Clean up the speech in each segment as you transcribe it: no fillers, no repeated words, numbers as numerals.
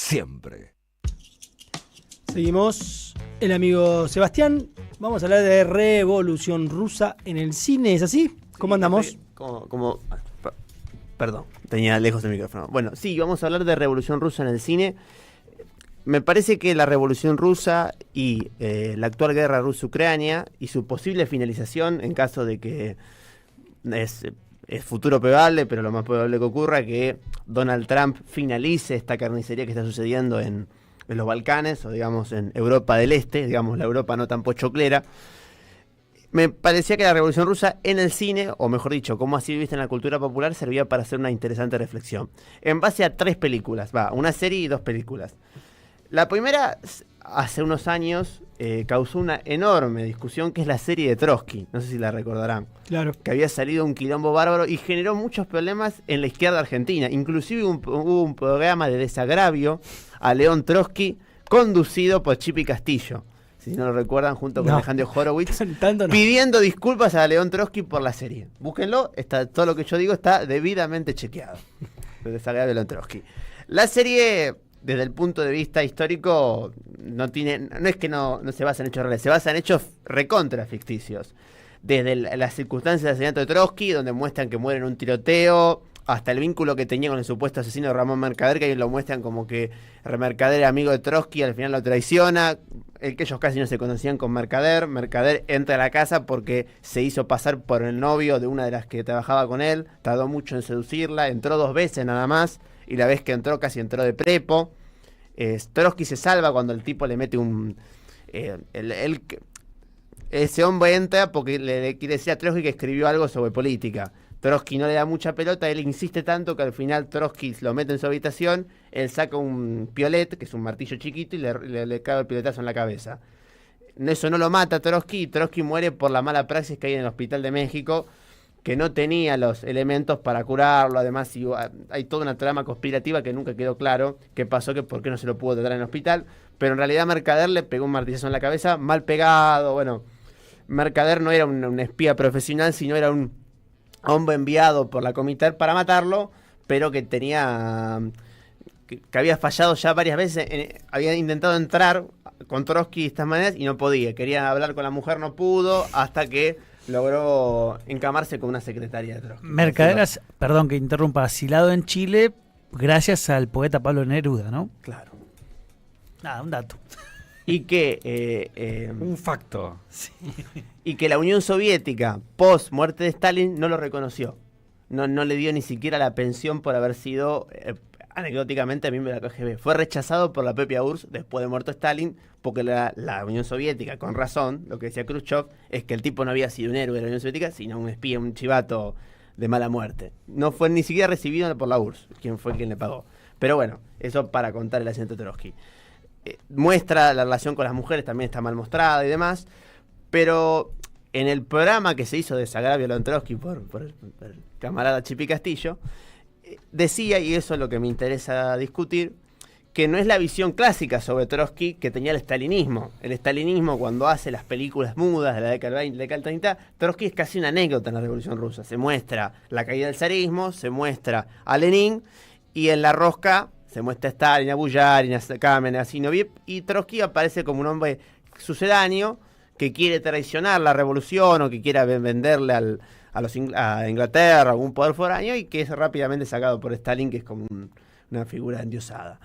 siempre. Seguimos. El amigo Sebastián. Vamos a hablar de Revolución Rusa en el cine. ¿Es así? ¿Cómo andamos? Perdón, tenía lejos el micrófono. Bueno, sí, vamos a hablar de Revolución Rusa en el cine. Me parece que la Revolución Rusa y la actual guerra rusa-ucrania y su posible finalización en caso de que es futuro probable, pero lo más probable que ocurra que Donald Trump finalice esta carnicería que está sucediendo en los Balcanes, o digamos en Europa del Este, digamos la Europa no tan pochoclera. Me parecía que la Revolución Rusa en el cine, o mejor dicho, como así vista en la cultura popular, servía para hacer una interesante reflexión. En base a 3 películas, una serie y 2 películas. La primera, hace unos años, causó una enorme discusión, que es la serie de Trotsky. No sé si la recordarán. Claro. Que había salido un quilombo bárbaro y generó muchos problemas en la izquierda argentina. Inclusive hubo un programa de desagravio a León Trotsky, conducido por Chipi Castillo. Si no lo recuerdan, junto con Alejandro Horowitz, pidiendo disculpas a León Trotsky por la serie. Búsquenlo, todo lo que yo digo está debidamente chequeado. El desagravio de León Trotsky. La serie, desde el punto de vista histórico, no es que no se basa en hechos reales, se basa en hechos recontra ficticios. Desde las circunstancias del asesinato de Trotsky, donde muestran que muere en un tiroteo, hasta el vínculo que tenía con el supuesto asesino Ramón Mercader, que ahí lo muestran como que Mercader era amigo de Trotsky, al final lo traiciona, que ellos casi no se conocían con Mercader. Mercader entra a la casa porque se hizo pasar por el novio de una de las que trabajaba con él, tardó mucho en seducirla, entró 2 veces nada más, y la vez que entró casi entró de prepo. Trotsky se salva cuando el tipo le mete ese hombre entra porque le quiere decir a Trotsky que escribió algo sobre política. Trotsky no le da mucha pelota, él insiste tanto que al final Trotsky lo mete en su habitación, él saca un piolet, que es un martillo chiquito, y le cae el pioletazo en la cabeza. Eso no lo mata a Trotsky, y Trotsky muere por la mala praxis que hay en el Hospital de México, que no tenía los elementos para curarlo. Además, hay toda una trama conspirativa que nunca quedó claro qué pasó, que por qué no se lo pudo tratar en el hospital, pero en realidad Mercader le pegó un martillazo en la cabeza, mal pegado. Bueno, Mercader no era un espía profesional, sino era un hombre enviado por la Comintern para matarlo, pero que tenía que había fallado ya varias veces, había intentado entrar con Trotsky de estas maneras y no podía, quería hablar con la mujer, no pudo, hasta que logró encamarse con una secretaria de Trotsky. Mercader, perdón que interrumpa, asilado en Chile gracias al poeta Pablo Neruda, ¿no? Claro. Nada, un dato. Y que un facto. Sí. Y que la Unión Soviética, post muerte de Stalin, no lo reconoció. No le dio ni siquiera la pensión por haber sido, anecdóticamente, miembro de la KGB. Fue rechazado por la propia URSS después de muerto Stalin, porque la Unión Soviética, con razón, lo que decía Khrushchev, es que el tipo no había sido un héroe de la Unión Soviética, sino un espía, un chivato de mala muerte. No fue ni siquiera recibido por la URSS, quien fue quien le pagó. Pero bueno, eso para contar el accidente de Trotsky. Muestra la relación con las mujeres, también está mal mostrada y demás, pero en el programa que se hizo de Desagravio a Trotsky por el camarada Chipi Castillo, decía, y eso es lo que me interesa discutir, que no es la visión clásica sobre Trotsky que tenía el stalinismo. El stalinismo, cuando hace las películas mudas de la década del 20, década del 30, Trotsky es casi una anécdota en la Revolución Rusa. Se muestra la caída del zarismo, se muestra a Lenin, y en La Rosca se muestra a Stalin, a Buyarin, a Kamenev, a Zinoviev, y Trotsky aparece como un hombre sucedáneo que quiere traicionar la revolución o que quiera venderle a Inglaterra algún poder foráneo, y que es rápidamente sacado por Stalin, que es como una figura endiosada.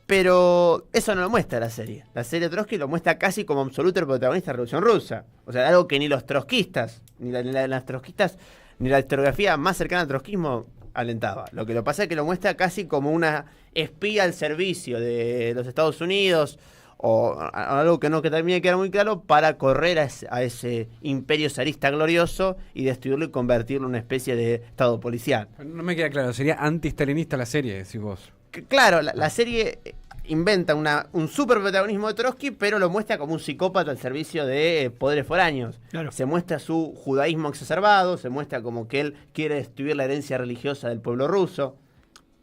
Pero eso no lo muestra la serie. La serie de Trotsky lo muestra casi como absoluto el protagonista de la Revolución Rusa. O sea, algo que ni los trotskistas, ni las trotskistas, ni la historiografía más cercana al trotskismo alentaba. Lo que pasa es que lo muestra casi como una espía al servicio de los Estados Unidos, o algo que también queda muy claro, para correr a ese imperio zarista glorioso y destruirlo y convertirlo en una especie de estado policial. No me queda claro, sería anti-stalinista la serie, decís vos. Claro, la serie inventa un super protagonismo de Trotsky, pero lo muestra como un psicópata al servicio de poderes foráneos. Claro. Se muestra su judaísmo exacerbado, se muestra como que él quiere destruir la herencia religiosa del pueblo ruso,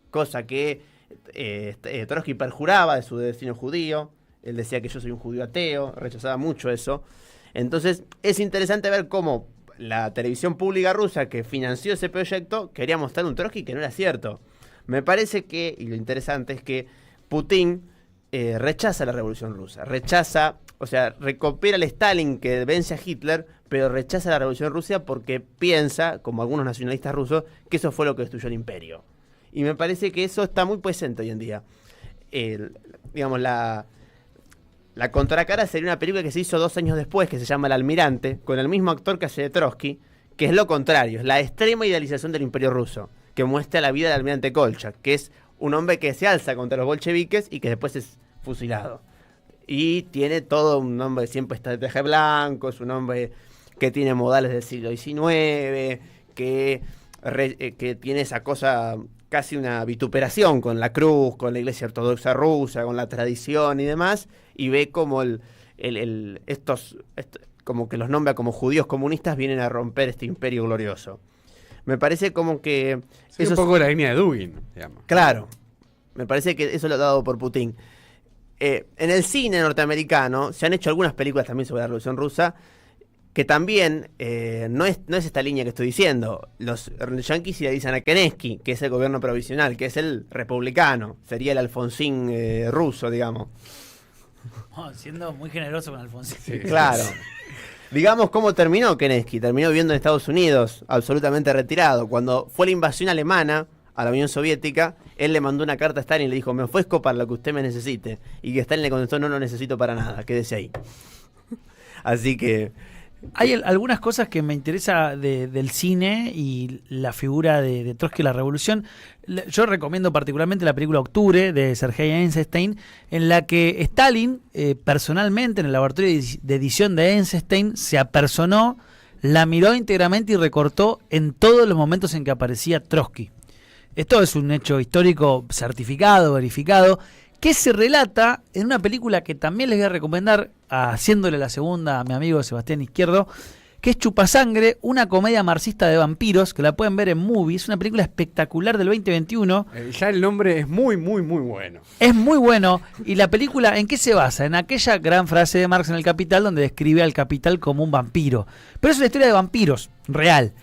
cosa que Trotsky perjuraba de su destino judío. Él decía que yo soy un judío ateo, rechazaba mucho eso. Entonces es interesante ver cómo la televisión pública rusa que financió ese proyecto quería mostrar un Trotsky que no era cierto. Me parece que, y lo interesante es que Putin rechaza la revolución rusa, recupera el Stalin que vence a Hitler, pero rechaza la revolución rusa porque piensa, como algunos nacionalistas rusos, que eso fue lo que destruyó el imperio. Y me parece que eso está muy presente hoy en día. Digamos, la contracara sería una película que se hizo 2 años después, que se llama El Almirante, con el mismo actor que hace de Trotsky, que es lo contrario, es la extrema idealización del imperio ruso, que muestra la vida del almirante Kolchak, que es un hombre que se alza contra los bolcheviques y que después es fusilado. Y tiene todo un hombre que siempre está de traje blanco, es un hombre que tiene modales del siglo XIX, que tiene esa cosa, casi una vituperación con la cruz, con la iglesia ortodoxa rusa, con la tradición y demás, y ve como como que los nombra como judíos comunistas vienen a romper este imperio glorioso. Me parece como que... Sí, eso un poco la línea de Dugin, digamos. Claro, me parece que eso lo ha dado por Putin. En el cine norteamericano se han hecho algunas películas también sobre la Revolución Rusa, que también no es esta línea que estoy diciendo. Los yanquis idealizan a Kerenski, que es el gobierno provisional, que es el republicano, sería el Alfonsín ruso, digamos. Oh, siendo muy generoso con Alfonsín. Sí. Claro. Digamos cómo terminó Kerenski. Terminó viviendo en Estados Unidos, absolutamente retirado. Cuando fue la invasión alemana a la Unión Soviética, él le mandó una carta a Stalin y le dijo: me ofrezco para lo que usted me necesite. Y que Stalin le contestó: no lo necesito para nada, quédese ahí. Así que... Hay algunas cosas que me interesa del cine y la figura de Trotsky y la revolución. Yo recomiendo particularmente la película Octubre de Sergei Eisenstein, en la que Stalin, personalmente en el laboratorio de edición de Eisenstein, se apersonó, la miró íntegramente y recortó en todos los momentos en que aparecía Trotsky. Esto es un hecho histórico certificado, verificado, que se relata en una película que también les voy a recomendar, haciéndole la segunda a mi amigo Sebastián Izquierdo, que es Chupasangre, una comedia marxista de vampiros, que la pueden ver en Movie. Es una película espectacular del 2021. Ya el nombre es muy, muy, muy bueno. Es muy bueno. Y la película, ¿en qué se basa? En aquella gran frase de Marx en El Capital, donde describe al capital como un vampiro. Pero es una historia de vampiros, real.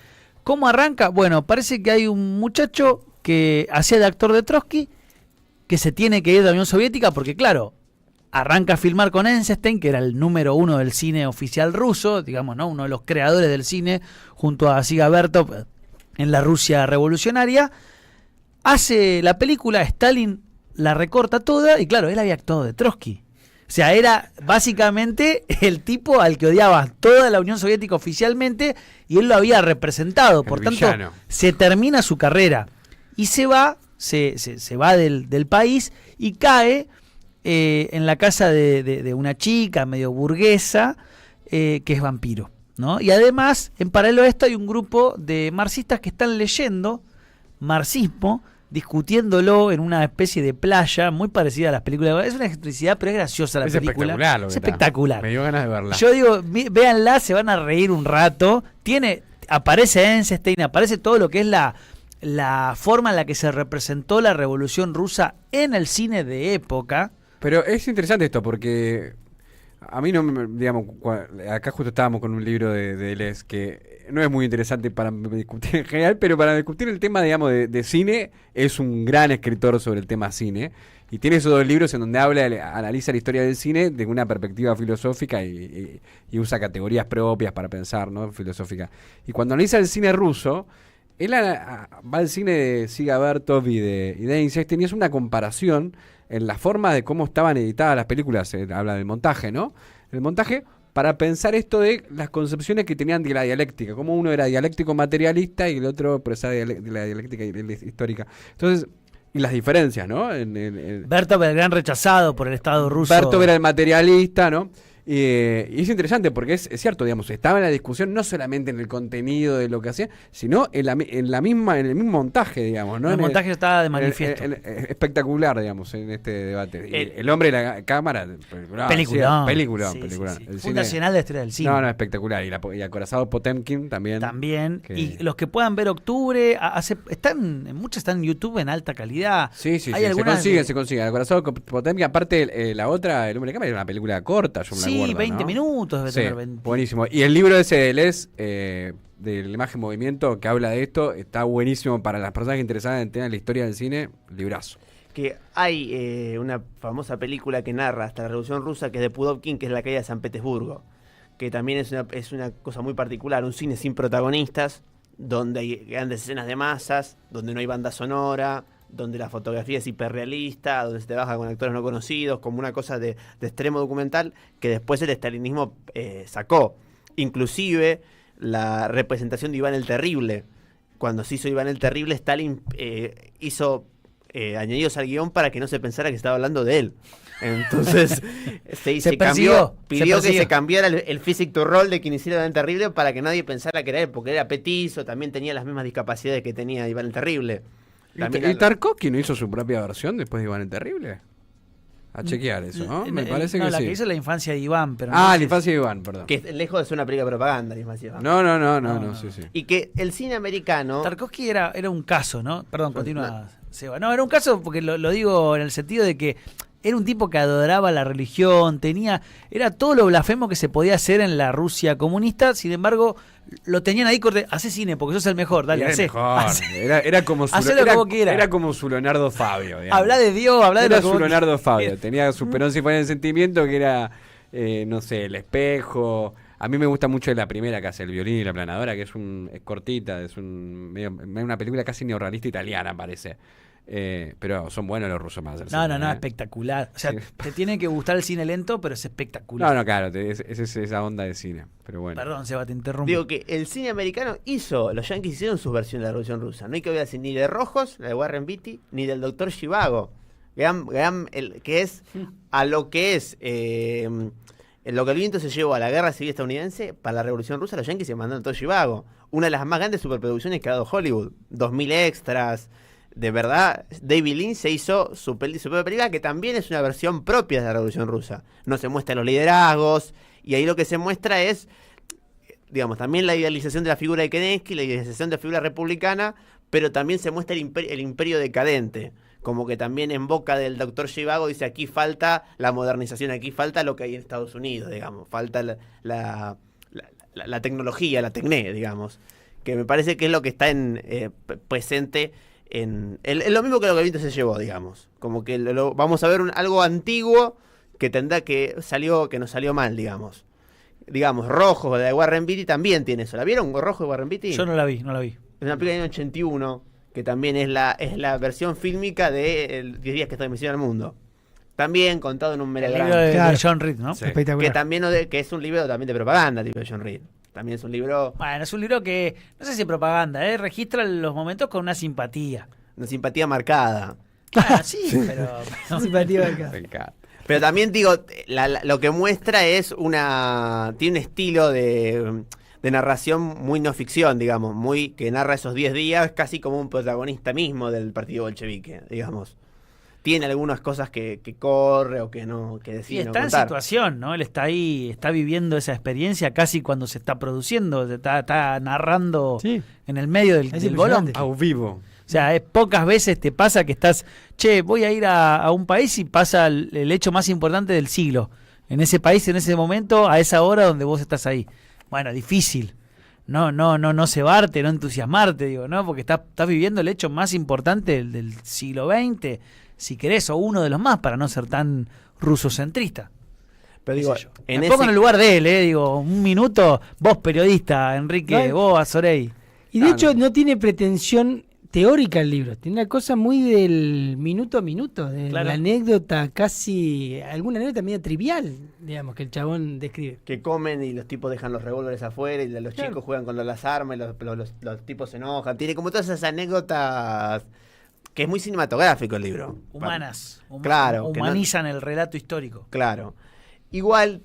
¿Cómo arranca? Bueno, parece que hay un muchacho que hacía de actor de Trotsky, que se tiene que ir de la Unión Soviética porque, claro, arranca a filmar con Eisenstein, que era el número 1 del cine oficial ruso, digamos, ¿no? Uno de los creadores del cine, junto a Siga Bertov en la Rusia revolucionaria. Hace la película, Stalin la recorta toda, y claro, él había actuado de Trotsky. O sea, era básicamente el tipo al que odiaba toda la Unión Soviética oficialmente, y él lo había representado. Por tanto, se termina su carrera y se va del país y cae en la casa de una chica medio burguesa que es vampiro, ¿no? Y además, en paralelo a esto, hay un grupo de marxistas que están leyendo marxismo, discutiéndolo en una especie de playa muy parecida a las películas. Es una excentricidad, pero es graciosa la película. Espectacular, es espectacular. Me dio ganas de verla. Yo digo, véanla, se van a reír un rato. Aparece Eisenstein, aparece todo lo que es la forma en la que se representó la revolución rusa en el cine de época. Pero es interesante esto porque a mí no me, digamos, acá justo estábamos con un libro de Deleuze que no es muy interesante para discutir en general, pero para discutir el tema, digamos, de cine, es un gran escritor sobre el tema cine. Y tiene esos 2 libros en donde analiza la historia del cine desde una perspectiva filosófica y usa categorías propias para pensar, ¿no? Filosófica. Y cuando analiza el cine ruso, él va al cine de Siga Bertov y de Eisenstein y es una comparación en la forma de cómo estaban editadas las películas. Habla del montaje, ¿no? El montaje para pensar esto de las concepciones que tenían de la dialéctica, como uno era dialéctico materialista y el otro profesor de la dialéctica histórica. Entonces, y las diferencias, ¿no? Bertov era el gran rechazado por el Estado ruso. Bertov era el materialista, ¿no? Y es interesante porque es cierto, digamos, estaba en la discusión no solamente en el contenido de lo que hacía, sino en el mismo montaje, digamos, ¿no? El montaje estaba de manifiesto. Espectacular, digamos, en este debate. El hombre de la cámara, peliculón. Sí. Fundacional de la historia del cine. No, espectacular. Y acorazado Potemkin también. Y los que puedan ver Octubre, muchos están en YouTube en alta calidad. Sí, Hay algunas se consigue. Acorazado Potemkin, aparte la otra, El hombre de cámara, era una película corta, yo me la acuerdo, 20 ¿no? minutos debe tener 20. Buenísimo. Y el libro ese de Deleuze, del imagen movimiento, que habla de esto, está buenísimo para las personas que interesadas en tener la historia del cine, librazo. que hay una famosa película que narra hasta la Revolución Rusa, que es de Pudovkin, que es la caída de San Petersburgo, que también es una cosa muy particular, un cine sin protagonistas, donde hay grandes escenas de masas, donde no hay banda sonora, donde la fotografía es hiperrealista, donde se trabaja con actores no conocidos, como una cosa de extremo documental, que después el estalinismo sacó. Inclusive la representación de Iván el Terrible. Cuando se hizo Iván el Terrible, Stalin hizo añadidos al guión para que no se pensara que estaba hablando de él. Entonces se cambió, pidió que se cambiara el physique to role de quien hiciera Iván el Terrible para que nadie pensara que era él, porque era petizo, también tenía las mismas discapacidades que tenía Iván el Terrible. ¿Y Tarkovsky no hizo su propia versión después de Iván el Terrible? A chequear eso, ¿no? Me parece que la sí. que hizo es La infancia de Iván. Pero la infancia de Iván, perdón. Que lejos de ser una película de propaganda, la infancia de Iván. No, sí. Y que el cine americano... Tarkovsky era un caso, ¿no? Perdón, continúa, Seba. No, era un caso porque lo digo en el sentido de que era un tipo que adoraba la religión, era todo lo blasfemo que se podía hacer en la Rusia comunista, sin embargo, lo tenían ahí, hacé cine porque sos el mejor, dale, hacé. Era como su Leonardo Fabio. Digamos. Habla de Dios, habla de Era su Leonardo Fabio, tenía su Perón si fuera el sentimiento, que era, no sé, El espejo. A mí me gusta mucho la primera que hace, El violín y la planadora, que es cortita, es una película casi neorrealista italiana, parece. Pero son buenos los rusos más. No, espectacular. O sea, sí. Te tiene que gustar el cine lento, pero es espectacular. No, claro, es esa onda de cine. Pero bueno. Perdón, Seba, te interrumpo. Digo que el cine americano los yankees hicieron sus versiones de la Revolución Rusa. No hay que olvidarse ni de Rojos, la de Warren Beatty, ni del Dr. Zhivago, que es a lo que es lo que el viento se llevó a la guerra civil estadounidense. Para la Revolución Rusa, los yankees se mandaron todo Zhivago. Una de las más grandes superproducciones que ha dado Hollywood. 2000 extras. De verdad, David Lynch se hizo su propia película, que también es una versión propia de la Revolución Rusa. No se muestran los liderazgos, y ahí lo que se muestra es, digamos, también la idealización de la figura de Kerensky, la idealización de la figura republicana, pero también se muestra el imperio decadente. Como que también en boca del Dr. Zhivago dice, aquí falta la modernización, aquí falta lo que hay en Estados Unidos, digamos, falta la tecnología, la tecné, digamos, que me parece que es lo que está presente es lo mismo que lo que el viento se llevó, digamos. Como que vamos a ver algo antiguo que nos salió mal, digamos. Digamos, Rojo de Warren Beatty también tiene eso. ¿La vieron, Rojo de Warren Beatty? Yo no la vi. Es una película del año 81, que también es la versión fílmica de 10 días que está en misión al mundo. También contado en un melodrama. De John Reed, ¿no? Sí. Espectacular. Que también que es un libro también de propaganda, tipo de John Reed. También es un libro... Bueno, es un libro que, no sé si es propaganda, registra los momentos con una simpatía. Una simpatía marcada. Sí, pero... Simpatía marcada. Pero también digo, lo que muestra es tiene un estilo de narración muy no ficción, digamos, que narra esos 10 días casi como un protagonista mismo del partido bolchevique, digamos. Tiene algunas cosas que corre o que no, que decide. Y está no en contar. situación, ¿no? Él está ahí, está viviendo esa experiencia casi cuando se está produciendo, está narrando en el medio del bolón. A vivo. O sea, pocas veces te pasa que estás, voy a ir a un país y pasa el hecho más importante del siglo. En ese país, en ese momento, a esa hora donde vos estás ahí. Bueno, difícil. No cebarte, no entusiasmarte, digo, ¿no? Porque estás viviendo el hecho más importante del siglo XX, si querés, o uno de los más, para no ser tan rusocentrista. Pero digo, me pongo en el lugar de él, digo, un minuto, vos periodista, Enrique, vos, Azorey. Y de hecho no tiene pretensión teórica el libro, tiene una cosa muy del minuto a minuto, de la anécdota alguna anécdota medio trivial, digamos, que el chabón describe. Que comen y los tipos dejan los revólveres afuera y los chicos juegan con las armas y los tipos se enojan. Tiene como todas esas anécdotas que es muy cinematográfico el libro. Humanas. Claro. Humanizan el relato histórico. Claro. Igual,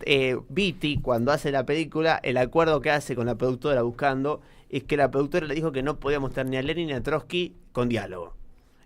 Beatty, cuando hace la película, el acuerdo que hace con la productora buscando es que la productora le dijo que no podía mostrar ni a Lenin ni a Trotsky con diálogo.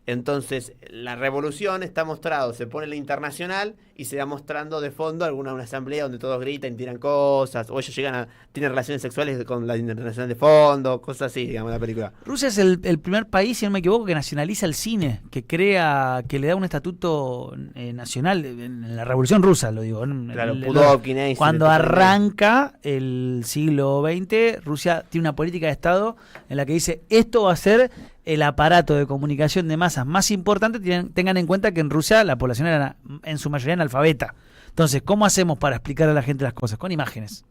Entonces, la revolución está mostrado, se pone la internacional y se va mostrando de fondo una asamblea donde todos gritan y tiran cosas, o ellos tienen relaciones sexuales con la internacional de fondo, cosas así, digamos, la película. Rusia es el primer país, si no me equivoco, que nacionaliza el cine, que le da un estatuto nacional en la Revolución Rusa, lo digo. Claro, Pudovkin. Cuando arranca el siglo XX, Rusia tiene una política de Estado en la que dice, esto va a ser el aparato de comunicación de masas más importante, tengan en cuenta que en Rusia la población era en su mayoría analfabeta. Entonces, ¿cómo hacemos para explicar a la gente las cosas? Con imágenes.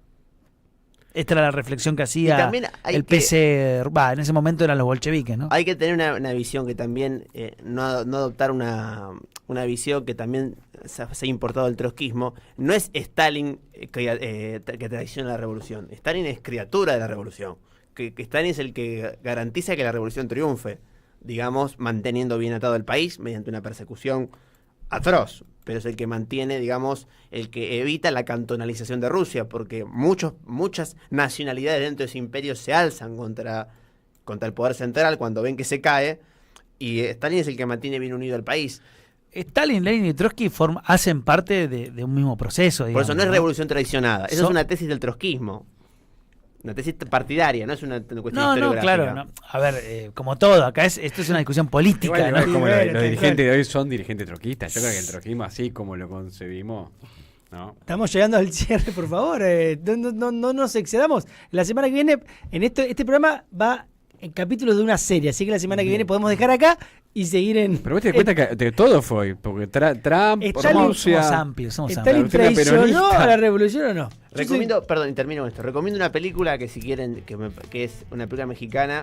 Esta era la reflexión que hacía el PC, en ese momento eran los bolcheviques, ¿no? Hay que tener una visión que también, no adoptar una visión que también se ha importado del trotskismo. No es Stalin que traiciona la revolución. Stalin es criatura de la revolución. Que Stalin es el que garantiza que la revolución triunfe, digamos, manteniendo bien atado el país mediante una persecución atroz, pero es el que mantiene, digamos, el que evita la cantonalización de Rusia, porque muchas nacionalidades dentro de ese imperio se alzan contra el poder central cuando ven que se cae, y Stalin es el que mantiene bien unido al país. Stalin, Lenin y Trotsky hacen parte de un mismo proceso, digamos. Por eso no es revolución traicionada, eso es una tesis del trotskismo. Una tesis partidaria, no es una cuestión historiográfica. Claro, no. A ver, como todo, acá esto es una discusión política. Igual, ¿no? es como los dirigentes de hoy son dirigentes trotskistas. Yo creo que el trotskismo, así como lo concebimos, ¿no? Estamos llegando al cierre, por favor. No nos excedamos. La semana que viene, este programa va en capítulos de una serie, así que la semana que viene podemos dejar acá y seguir en... Pero vos te das cuenta que de todo fue hoy, porque Trump, Rusia... Somos amplios. ¿Stalin traicionó a la revolución o no? Recomiendo, perdón, y termino con esto. Recomiendo una película que si quieren, que es una película mexicana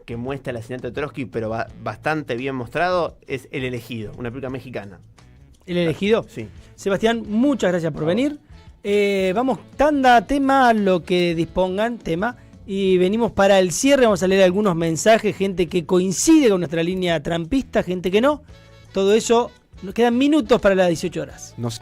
que muestra el asesinato de Trotsky, pero bastante bien mostrado, es El Elegido, una película mexicana. ¿El Elegido? Sí. Sebastián, muchas gracias por venir. Vamos, tanda, tema, lo que dispongan, tema. Y venimos para el cierre, vamos a leer algunos mensajes, gente que coincide con nuestra línea trampista, gente que no. Todo eso, nos quedan minutos para las 18 horas. No sé.